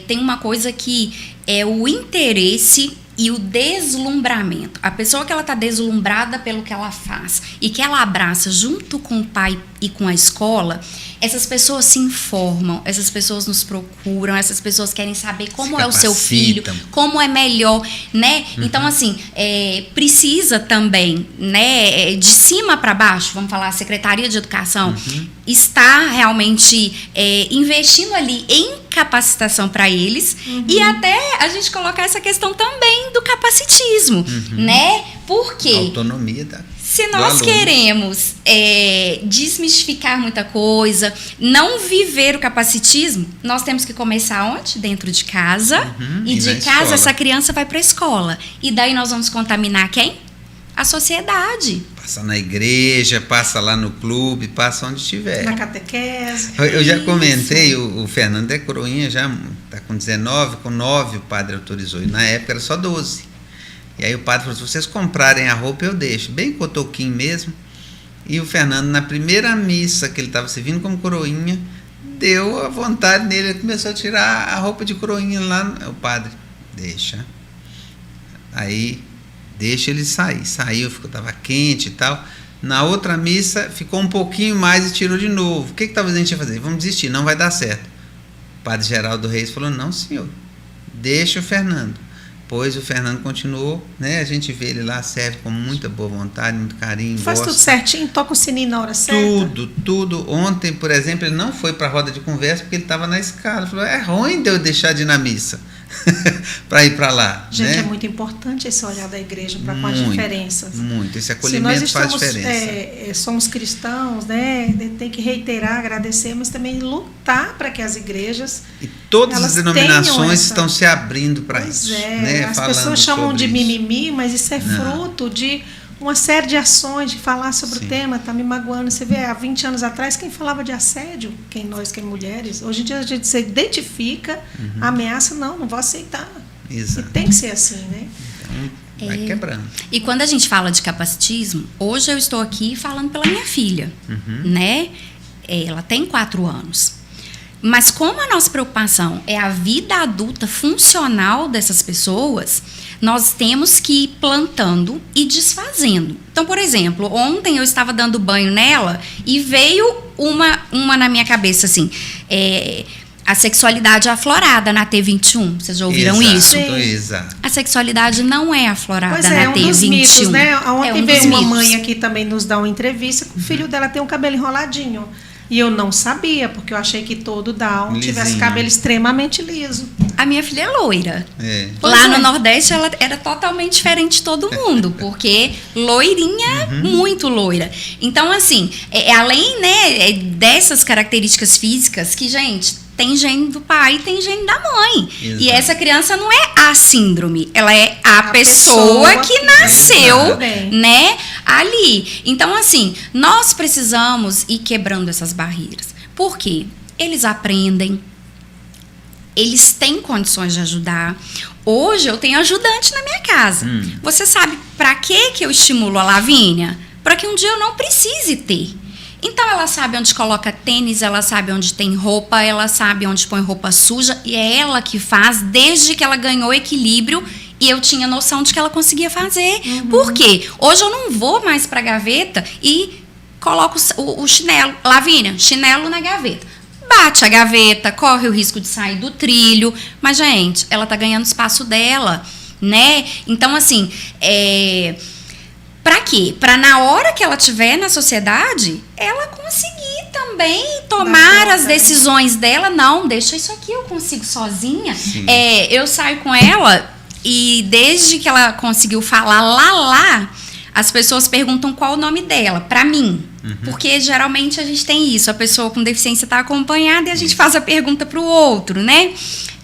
tem uma coisa que é o interesse e o deslumbramento. A pessoa que ela está deslumbrada pelo que ela faz e que ela abraça junto com o pai e com a escola, essas pessoas se informam, essas pessoas nos procuram, essas pessoas querem saber como é o seu filho, como é melhor, né? Então, assim, precisa também, né, de cima para baixo, vamos falar, a Secretaria de Educação está realmente investindo ali em capacitação para eles e até a gente colocar essa questão também do capacitismo, né? Porque autonomia se nós queremos desmistificar muita coisa, não viver o capacitismo, nós temos que começar onde? Dentro de casa. E de casa essa criança vai para a escola. E daí nós vamos contaminar quem? A sociedade. Passa na igreja, passa lá no clube, passa onde estiver. Na catequese. Eu já comentei, o Fernando é coroinha, já está com 19, com 9 o padre autorizou. E na época era só 12. E aí o padre falou, se vocês comprarem a roupa, eu deixo. Bem cotoquinho mesmo. E o Fernando, na primeira missa que ele estava servindo como coroinha, deu a vontade nele, ele começou a tirar a roupa de coroinha lá. O padre, deixa. Aí, deixa ele sair. Saiu, estava quente e tal. Na outra missa, ficou um pouquinho mais e tirou de novo. O que talvez a gente ia fazer? Vamos desistir, não vai dar certo. O padre Geraldo Reis falou, não, senhor, deixa o Fernando. Pois o Fernando continuou, né? A gente vê ele lá, serve com muita boa vontade, muito carinho. Faz tudo certinho, toca o sininho na hora certa. Tudo. Ontem, por exemplo, ele não foi para a roda de conversa porque ele estava na escala. Ele falou, é ruim de eu deixar de ir na missa para ir para lá. Gente, né? É muito importante esse olhar da igreja para com as diferenças. Muito, esse acolhimento faz diferença. Somos cristãos, né? Tem que reiterar, agradecer, mas também lutar para que as igrejas... E todas as denominações estão se abrindo para isso. Né? As pessoas chamam de mimimi, mas isso é fruto de uma série de ações, de falar sobre o tema, está me magoando. Você vê, há 20 anos atrás, quem falava de assédio? Nós, mulheres. Hoje em dia a gente se identifica, a ameaça, não vou aceitar. Exato. E tem que ser assim, né? Então, vai quebrando. E quando a gente fala de capacitismo, hoje eu estou aqui falando pela minha filha, né? Ela tem 4 anos. Mas como a nossa preocupação é a vida adulta funcional dessas pessoas, nós temos que ir plantando e desfazendo. Então, por exemplo, ontem eu estava dando banho nela e veio uma na minha cabeça, assim, a sexualidade aflorada na T21. Vocês já ouviram isso? Exato. A sexualidade não é aflorada Pois na é um T21. dos mitos, né? Ontem veio uma mitos. mãe aqui também nos dar uma entrevista, que o filho dela tem um cabelo enroladinho. E eu não sabia, porque eu achei que todo Down tivesse cabelo extremamente liso. A minha filha é loira. Pois Lá é. no Nordeste ela era totalmente diferente de todo mundo, porque loirinha, muito loira. Então, assim, além, né, dessas características físicas que, gente, tem gene do pai e tem gene da mãe. Exato. E essa criança não é a síndrome, ela é a pessoa que nasceu, né, ali. Então, assim, nós precisamos ir quebrando essas barreiras. Por quê? Eles aprendem, eles têm condições de ajudar. Hoje eu tenho ajudante na minha casa. Você sabe para que eu estimulo a Lavínia? Para que um dia eu não precise ter. Então ela sabe onde coloca tênis, ela sabe onde tem roupa, ela sabe onde põe roupa suja, e é ela que faz desde que ela ganhou equilíbrio e eu tinha noção de que ela conseguia fazer. Por quê? Hoje eu não vou mais para a gaveta e coloco o chinelo. Lavínia, chinelo na gaveta. Bate a gaveta, corre o risco de sair do trilho, mas, gente, ela tá ganhando espaço dela, né? Então, assim, pra quê? Pra na hora que ela estiver na sociedade, ela conseguir também tomar as decisões dela. Não, deixa isso aqui, eu consigo sozinha. Eu saio com ela e desde que ela conseguiu falar lá, as pessoas perguntam qual o nome dela, pra mim. Porque geralmente a gente tem isso, a pessoa com deficiência está acompanhada e a gente faz a pergunta pro outro, né?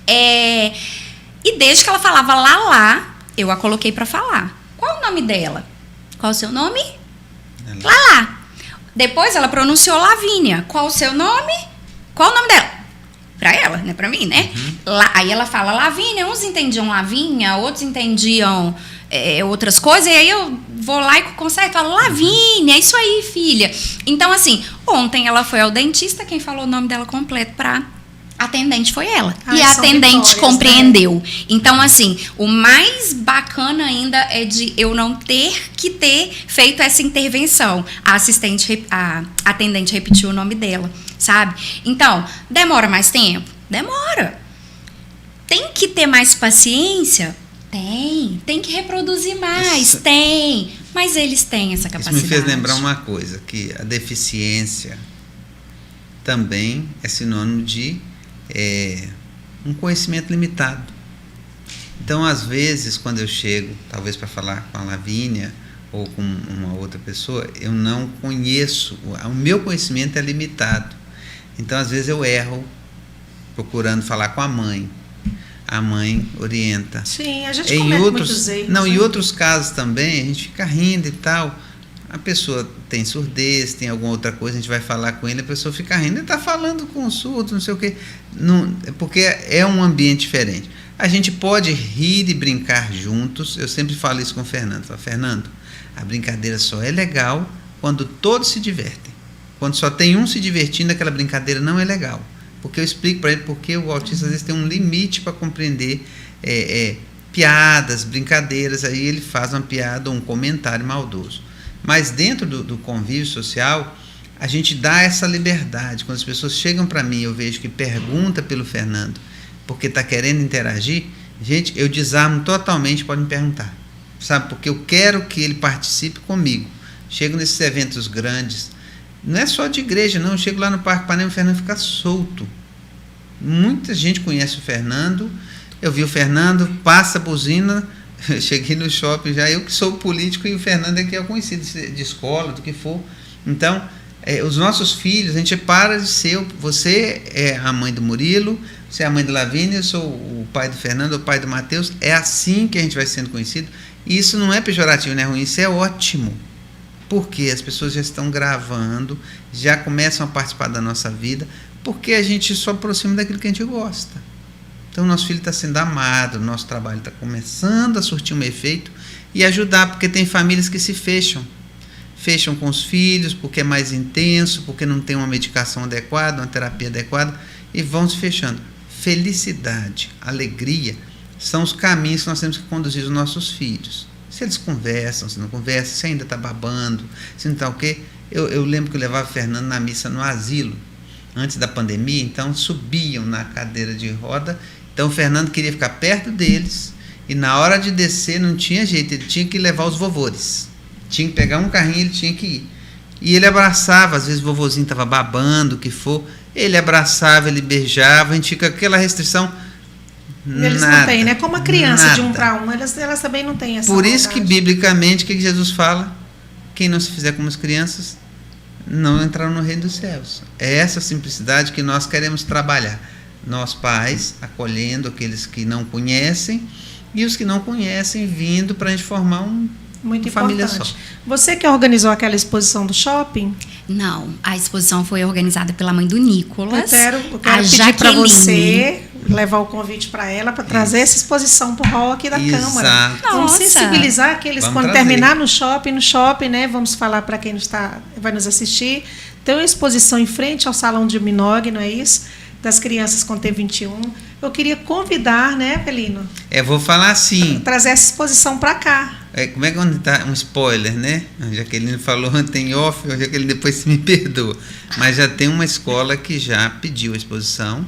E desde que ela falava lá, eu a coloquei para falar. Qual o nome dela? Qual o seu nome? Lá. Depois ela pronunciou Lavínia. Qual o seu nome? Qual o nome dela? Pra ela, né? Pra mim, né? Aí ela fala Lavínia. Uns entendiam Lavinha, outros entendiam outras coisas. E aí eu vou lá e conserto. Falo, Lavínia, é isso aí, filha. Então, assim, ontem ela foi ao dentista. Quem falou o nome dela completo pra atendente foi ela. E a atendente compreendeu. Né? Então, assim, o mais bacana ainda é de eu não ter que ter feito essa intervenção. A atendente repetiu o nome dela, sabe? Então, demora mais tempo? Demora. Tem que ter mais paciência? Tem que reproduzir mais? Tem. Mas eles têm essa capacidade. Isso me fez lembrar uma coisa, que a deficiência também é sinônimo de um conhecimento limitado. Então, às vezes, quando eu chego, talvez para falar com a Lavínia ou com uma outra pessoa, eu não conheço, o meu conhecimento é limitado. Então, às vezes, eu erro procurando falar com a mãe. A mãe orienta. Sim, a gente comete muitos erros. Não, em outros casos também, a gente fica rindo e tal. A pessoa tem surdez, tem alguma outra coisa, a gente vai falar com ele, a pessoa fica rindo, ele está falando com o surdo, não sei o quê. Não, porque é um ambiente diferente. A gente pode rir e brincar juntos. Eu sempre falo isso com o Fernando. Falo, Fernando, a brincadeira só é legal quando todos se divertem. Quando só tem um se divertindo, aquela brincadeira não é legal. Porque eu explico para ele porque o autista às vezes tem um limite para compreender piadas, brincadeiras, aí ele faz uma piada ou um comentário maldoso. Mas dentro do convívio social, a gente dá essa liberdade. Quando as pessoas chegam para mim, eu vejo que pergunta pelo Fernando, porque está querendo interagir, gente, eu desarmo totalmente, pode me perguntar. Sabe, porque eu quero que ele participe comigo. Chego nesses eventos grandes, não é só de igreja, não. Eu chego lá no Parque Panema e o Fernando fica solto. Muita gente conhece o Fernando. Eu vi o Fernando, passa a buzina. Cheguei no shopping já, eu que sou político e o Fernando é que é conhecido de escola, do que for. Então, os nossos filhos, a gente para de ser. Você é a mãe do Murilo, você é a mãe do Lavínia, eu sou o pai do Fernando, o pai do Matheus. É assim que a gente vai sendo conhecido. E isso não é pejorativo, não é ruim, isso é ótimo. Porque as pessoas já estão gravando, já começam a participar da nossa vida, porque a gente só aproxima daquilo que a gente gosta. Então, o nosso filho está sendo amado, o nosso trabalho está começando a surtir um efeito e ajudar, porque tem famílias que se fecham. Fecham com os filhos porque é mais intenso, porque não tem uma medicação adequada, uma terapia adequada. e vão se fechando. Felicidade, alegria são os caminhos que nós temos que conduzir os nossos filhos. Se eles conversam, se não conversam, se ainda está babando, se não está o quê. Eu lembro que eu levava o Fernando na missa no asilo, antes da pandemia, então subiam na cadeira de roda. Então o Fernando queria ficar perto deles e na hora de descer não tinha jeito, ele tinha que levar os vovores. Tinha que pegar um carrinho, ele tinha que ir. E ele abraçava, às vezes o vovozinho estava babando, o que for, ele abraçava, ele beijava, a gente fica com aquela restrição. Eles nada, não têm, né? Como a criança nada. de 1 para 1, elas também não têm essa Por isso que, vontade. biblicamente, o que Jesus fala? Quem não se fizer como as crianças, não entrarão no reino dos céus. É essa simplicidade que nós queremos trabalhar. Nós, pais, acolhendo aqueles que não conhecem e os que não conhecem, vindo para a gente formar Muito uma família importante. só. Você que organizou aquela exposição do shopping, Não, a exposição foi organizada pela mãe do Nicolas. eu quero a pedir para Jaqueline. você levar o convite para ela para trazer essa exposição para o hall aqui da Câmara. Exato. Vamos Nossa. sensibilizar aqueles Vamos quando trazer. terminar no shopping, né? Vamos falar para quem vai nos assistir. Tem uma exposição em frente ao Salão de Minogue, não é isso? Das crianças com T21. Eu queria convidar, né, Pelino? Vou falar assim. Trazer essa exposição para cá. Como é que está um spoiler, né? A Jaqueline falou ontem off, a Jaqueline depois se me perdoa. Mas já tem uma escola que já pediu a exposição.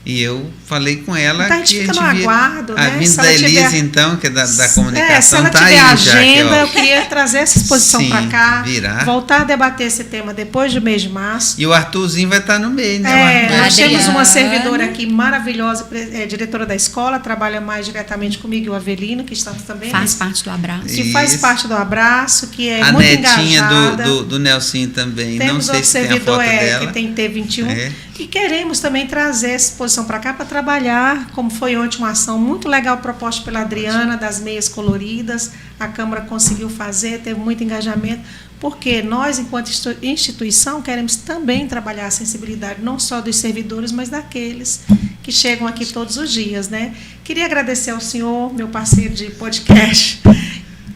E eu falei com ela Então, a gente que fica a no gente via aguardo, a né? vinda Se da ela Elise, tiver- então, que é da se comunicação, ela tá tiver aí agenda, já. eu queria trazer essa exposição Sim, para cá, virá. voltar a debater esse tema depois do mês de março. E o Arthurzinho vai estar no meio, né? O Arthur. Nós temos uma Adriana. servidora aqui maravilhosa, diretora da escola, trabalha mais diretamente comigo e o Avelino, que está também. Faz parte do abraço. Que faz Isso. parte do abraço, que é A muito netinha engajada. do Nelsinho também. Não Temos sei outro se tem a servidor foto dela. que tem T21. É. E queremos também trazer essa exposição para cá para trabalhar, como foi ontem uma ação muito legal proposta pela Adriana, das meias coloridas. A Câmara conseguiu fazer, teve muito engajamento, porque nós, enquanto instituição, queremos também trabalhar a sensibilidade, não só dos servidores, mas daqueles que chegam aqui todos os dias, né? Queria agradecer ao senhor, meu parceiro de podcast,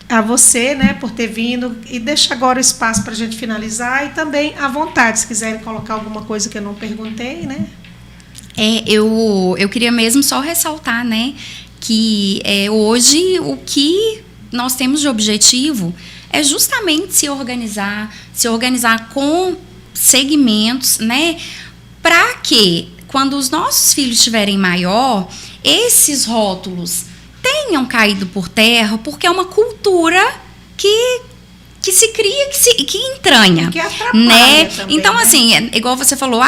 a você, né, por ter vindo, e deixa agora o espaço para a gente finalizar e também à vontade, se quiserem colocar alguma coisa que eu não perguntei, né? Eu queria mesmo só ressaltar, né, que hoje o que nós temos de objetivo é justamente se organizar com segmentos, né, para que quando os nossos filhos estiverem maior, esses rótulos tenham caído por terra, porque é uma cultura que se cria, que entranha. Que atrapalha né? também, Então, né? assim, igual você falou,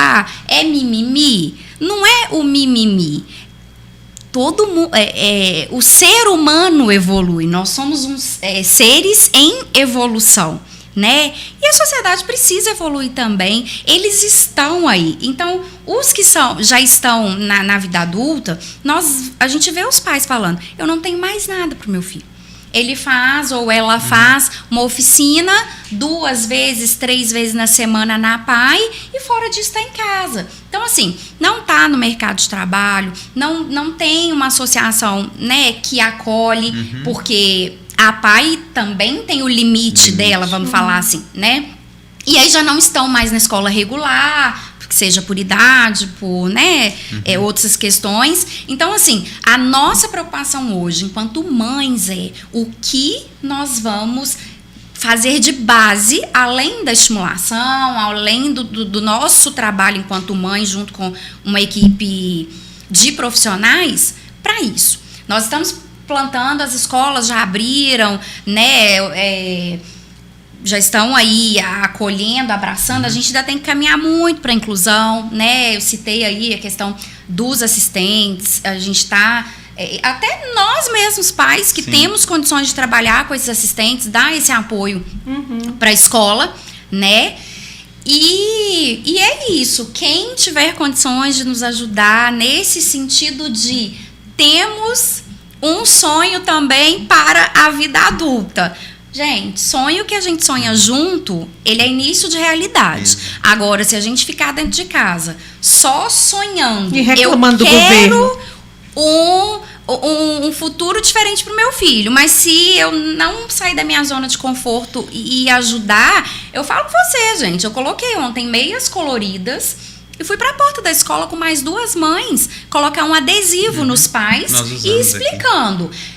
é mimimi. Não é o mimimi. Todo mundo, o ser humano evolui. Nós somos seres em evolução. Né? E a sociedade precisa evoluir também. Eles estão aí. Então, os que já estão na vida adulta, a gente vê os pais falando: eu não tenho mais nada para o meu filho. Ele faz ou ela faz uma oficina 2 vezes, 3 vezes na semana na PAI e fora disso está em casa. Então, assim, não está no mercado de trabalho, não tem uma associação, né, que acolhe, porque a PAI também tem o limite dela, vamos falar assim, né? E aí já não estão mais na escola regular, que seja por idade, por, né, outras questões. Então, assim, a nossa preocupação hoje, enquanto mães, é o que nós vamos fazer de base, além da estimulação, além do nosso trabalho enquanto mãe, junto com uma equipe de profissionais, para isso. Nós estamos plantando, as escolas já abriram, né, já estão aí acolhendo, abraçando. A gente ainda tem que caminhar muito para a inclusão, né? Eu citei aí a questão dos assistentes, a gente está... até nós mesmos, pais, que temos condições de trabalhar com esses assistentes, dar esse apoio para a escola, né? E é isso. Quem tiver condições de nos ajudar nesse sentido de temos um sonho também para a vida adulta. Gente, sonho que a gente sonha junto, ele é início de realidade. Isso. Agora, se a gente ficar dentro de casa só sonhando, E reclamando eu do quero um futuro diferente para o meu filho, mas se eu não sair da minha zona de conforto e ajudar, eu falo com você, gente. Eu coloquei ontem meias coloridas E fui para a porta da escola com mais 2 mães, colocar um adesivo nos pais e explicando. Aqui.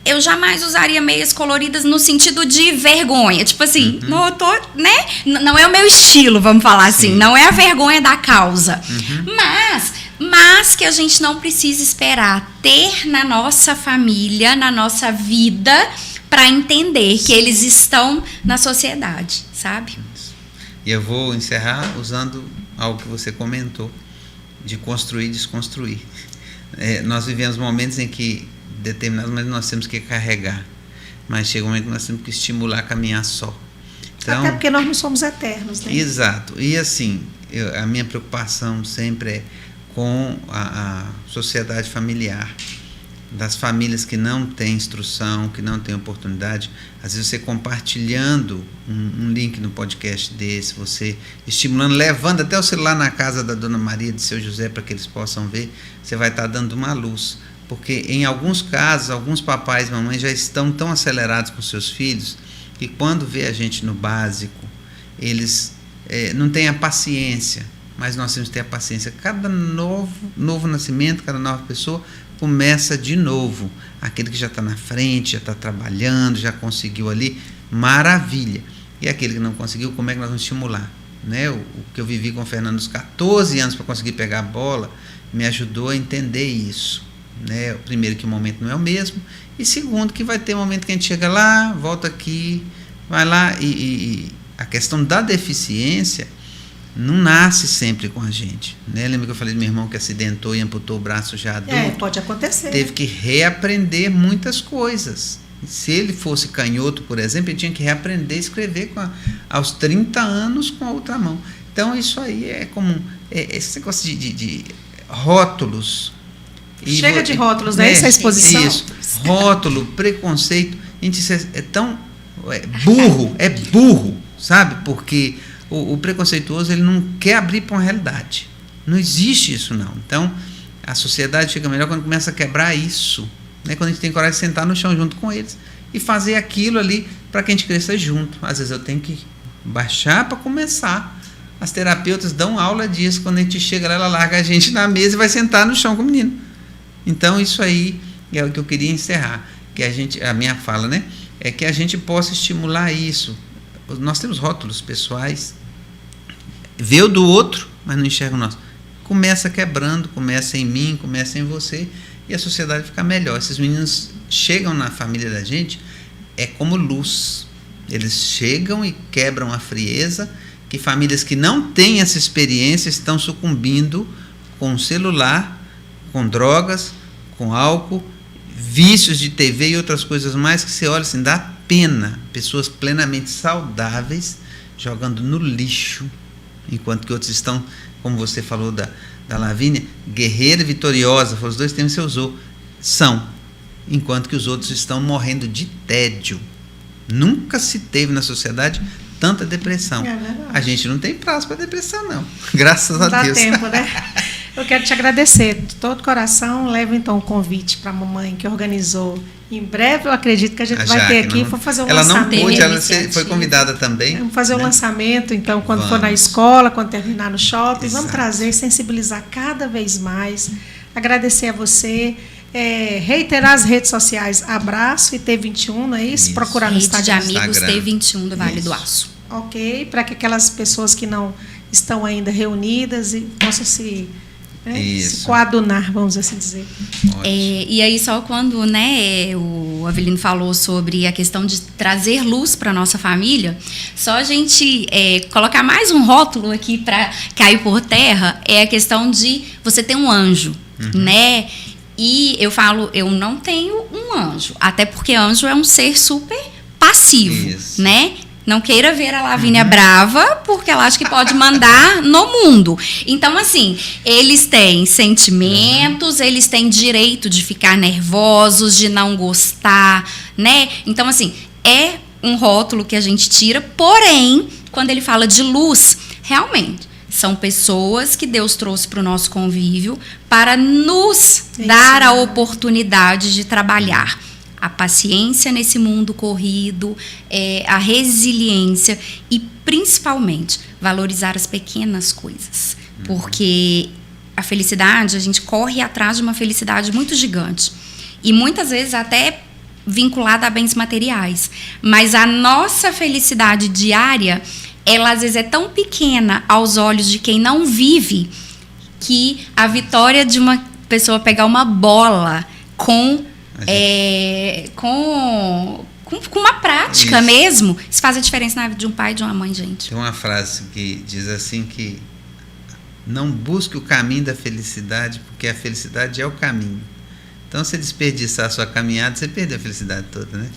Eu jamais usaria meias coloridas no sentido de vergonha. Tipo assim, não, eu tô, né? Não é o meu estilo, vamos falar assim. Não é a vergonha da causa. Mas que a gente não precisa esperar ter na nossa família, na nossa vida, para entender que eles estão na sociedade, sabe? E eu vou encerrar usando algo que você comentou, de construir e desconstruir. Nós vivemos momentos em que determinados momentos nós temos que carregar, mas chega um momento que nós temos que estimular a caminhar só. Então, até porque nós não somos eternos, né? Exato. E assim, a minha preocupação sempre é com a sociedade familiar, das famílias que não têm instrução, que não têm oportunidade. Às vezes você compartilhando um link no podcast desse, você estimulando, levando até o celular na casa da Dona Maria, de seu José, para que eles possam ver, você vai estar dando uma luz. Porque em alguns casos, alguns papais e mamães já estão tão acelerados com seus filhos, que quando vê a gente no básico, eles não têm a paciência, mas nós temos que ter a paciência. Cada novo nascimento, cada nova pessoa começa de novo. Aquele que já está na frente, já está trabalhando, já conseguiu ali, maravilha. E aquele que não conseguiu, como é que nós vamos estimular? Né? O que eu vivi com o Fernando aos 14 anos para conseguir pegar a bola, me ajudou a entender isso. Né? Primeiro, que o momento não é o mesmo, e segundo, que vai ter um momento que a gente chega lá, volta aqui, vai lá, e a questão da deficiência não nasce sempre com a gente, né? Lembra que eu falei do meu irmão que acidentou e amputou o braço já adulto? Pode acontecer. Teve que reaprender muitas coisas. Se ele fosse canhoto, por exemplo, ele tinha que reaprender a escrever aos 30 anos com a outra mão. Então, isso aí é comum. Esse negócio de rótulos. Chega de rótulos, né? Essa exposição. Isso. Rótulo, preconceito. Gente, isso é tão burro, sabe? Porque o preconceituoso, ele não quer abrir para uma realidade. Não existe isso, não. Então, a sociedade fica melhor quando começa a quebrar isso. Né? Quando a gente tem coragem de sentar no chão junto com eles e fazer aquilo ali para que a gente cresça junto. Às vezes eu tenho que baixar para começar. As terapeutas dão aula disso. Quando a gente chega lá, ela larga a gente na mesa e vai sentar no chão com o menino. Então, isso aí é o que eu queria encerrar. A minha fala, né? É que a gente possa estimular isso. Nós temos rótulos pessoais. Vê o do outro, mas não enxerga o nosso. Começa quebrando, começa em mim, começa em você, e a sociedade fica melhor. Esses meninos chegam na família da gente, é como luz. Eles chegam e quebram a frieza, que famílias que não têm essa experiência estão sucumbindo com celular, com drogas, com álcool, vícios de TV e outras coisas mais, que você olha assim, dá pena. Pessoas plenamente saudáveis jogando no lixo, enquanto que outros estão, como você falou da Lavínia, guerreira e vitoriosa, foram os 2 termos que você usou, enquanto que os outros estão morrendo de tédio. Nunca se teve na sociedade tanta depressão. A gente não tem prazo para depressão, não. Graças a Deus. Dá tempo, né? Eu quero te agradecer de todo coração. Levo então o convite para a mamãe que organizou. Em breve, eu acredito que a gente vai ter aqui. Vou fazer o lançamento. Ela não pôde, ela foi convidada também. Vamos fazer o lançamento, então, quando for na escola, quando terminar no shopping. Exato. Vamos trazer, sensibilizar cada vez mais. Agradecer a você. Reiterar as redes sociais. Abraço e T21, não é isso? Procurar no Instagram. Rede de Amigos T21 do Vale do Aço. Ok, para que aquelas pessoas que não estão ainda reunidas e possam se coadunar, vamos assim dizer. E aí, só quando, né, o Avelino falou sobre a questão de trazer luz para a nossa família, só a gente colocar mais um rótulo aqui para cair por terra, é a questão de você ter um anjo, né? E eu falo, eu não tenho um anjo, até porque anjo é um ser super passivo, né? Não queira ver a Lavínia brava, porque ela acha que pode mandar no mundo. Então, assim, eles têm sentimentos, eles têm direito de ficar nervosos, de não gostar, né? Então, assim, é um rótulo que a gente tira, porém, quando ele fala de luz, realmente, são pessoas que Deus trouxe para o nosso convívio para nos dar a oportunidade de trabalhar. A paciência nesse mundo corrido, a resiliência e, principalmente, valorizar as pequenas coisas. Porque a felicidade, a gente corre atrás de uma felicidade muito gigante. E muitas vezes até vinculada a bens materiais. Mas a nossa felicidade diária, ela às vezes é tão pequena aos olhos de quem não vive, que a vitória de uma pessoa pegar uma bola com uma prática mesmo, isso faz a diferença na vida de um pai e de uma mãe, gente. Tem uma frase que diz assim que não busque o caminho da felicidade, porque a felicidade é o caminho. Então, se desperdiçar a sua caminhada, você perdeu a felicidade toda, né?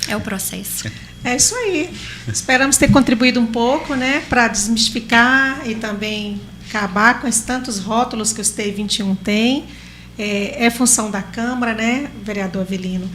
É o processo. É isso aí. Esperamos ter contribuído um pouco, né, para desmistificar e também acabar com esses tantos rótulos que o STEI 21 tem. É função da Câmara, né, vereador Avelino,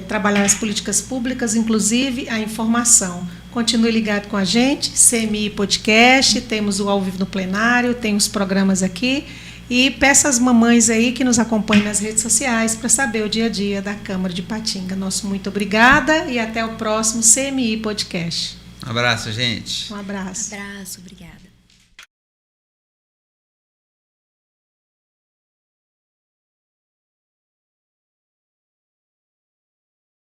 trabalhar as políticas públicas, inclusive a informação. Continue ligado com a gente, CMI Podcast, temos o Ao Vivo no Plenário, tem os programas aqui. E peça às mamães aí que nos acompanhem nas redes sociais para saber o dia a dia da Câmara de Ipatinga. Nosso muito obrigada e até o próximo CMI Podcast. Um abraço, gente. Um abraço. Um abraço, obrigada.